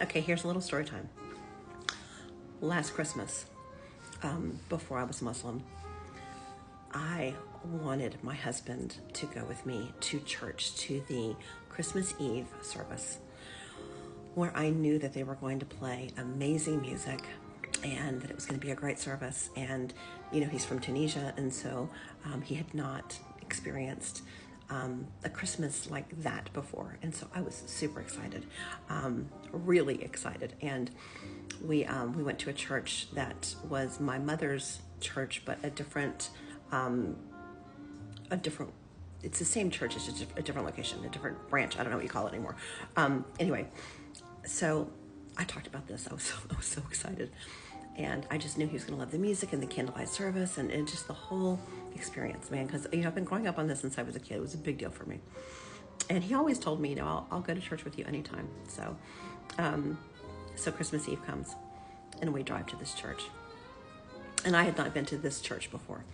Okay, here's a little story time. Last Christmas, before I was Muslim, I wanted my husband to go with me to church, to the Christmas Eve service, where I knew that they were going to play amazing music and that it was going to be a great service. And, you know, he's from Tunisia, and so he had not experienced a Christmas like that before. And so I was super excited, really excited. And we went to a church that was my mother's church, but a different, it's the same church, it's just a different location, a different branch. I don't know what you call it anymore. Anyway, so I talked about this. I was so excited. And I just knew he was going to love the music and the candlelight service and just the whole experience, man. Because, you know, I've been growing up on this since I was a kid. It was a big deal for me. And he always told me, you know, I'll go to church with you anytime. So, so Christmas Eve comes and we drive to this church. And I had not been to this church before,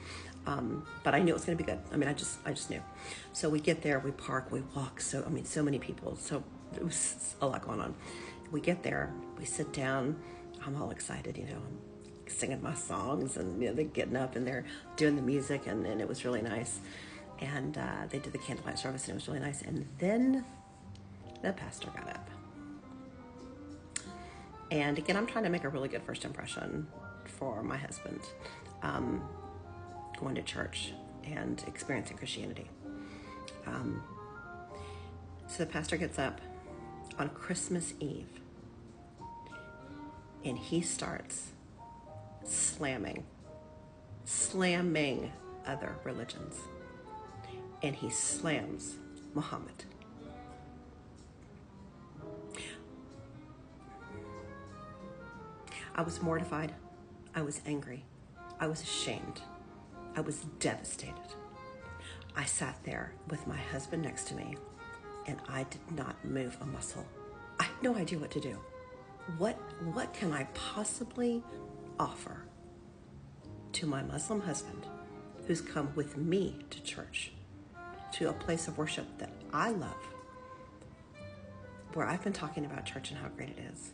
but I knew it was going to be good. I mean, I just knew. So we get there, we park, we walk. So many people. So it was a lot going on. We get there, we sit down. I'm all excited, you know, I'm singing my songs, and you know, they're getting up and they're doing the music, and it was really nice. And they did the candlelight service, and it was really nice. And then the pastor got up. And again, I'm trying to make a really good first impression for my husband, going to church and experiencing Christianity. So the pastor gets up on Christmas Eve, and he starts slamming other religions. And he slams Muhammad. I was mortified. I was angry. I was ashamed. I was devastated. I sat there with my husband next to me, and I did not move a muscle. I had no idea what to do. What can I possibly offer to my Muslim husband who's come with me to church, to a place of worship that I love, where I've been talking about church and how great it is?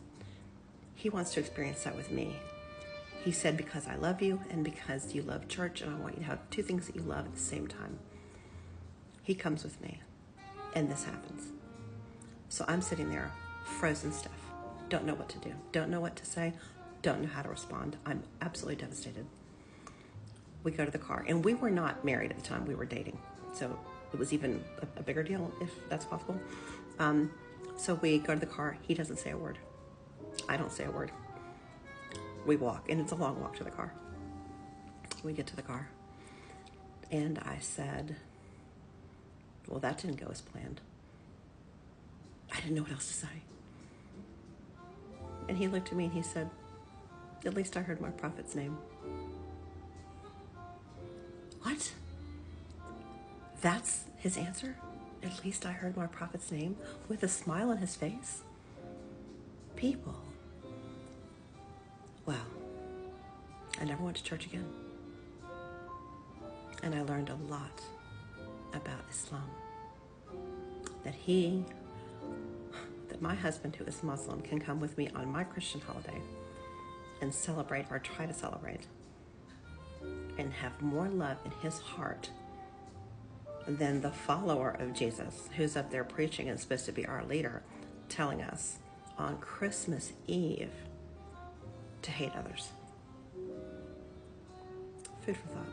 He wants to experience that with me. He said, because I love you and because you love church, and I want you to have two things that you love at the same time. He comes with me, and this happens. So I'm sitting there, frozen stiff. Don't know what to do. Don't know what to say. Don't know how to respond. I'm absolutely devastated. We go to the car, and we were not married at the time. We were dating. So it was even a bigger deal, if that's possible. So we go to the car. He doesn't say a word. I don't say a word. We walk, and it's a long walk to the car. We get to the car, and I said, well, that didn't go as planned. I didn't know what else to say. And he looked at me and he said, at least I heard my prophet's name. What? That's his answer? At least I heard my prophet's name, with a smile on his face? People. Well, I never went to church again. And I learned a lot about Islam. That my husband, who is Muslim, can come with me on my Christian holiday and celebrate, or try to celebrate, and have more love in his heart than the follower of Jesus, who's up there preaching and supposed to be our leader, telling us on Christmas Eve to hate others. Food for thought.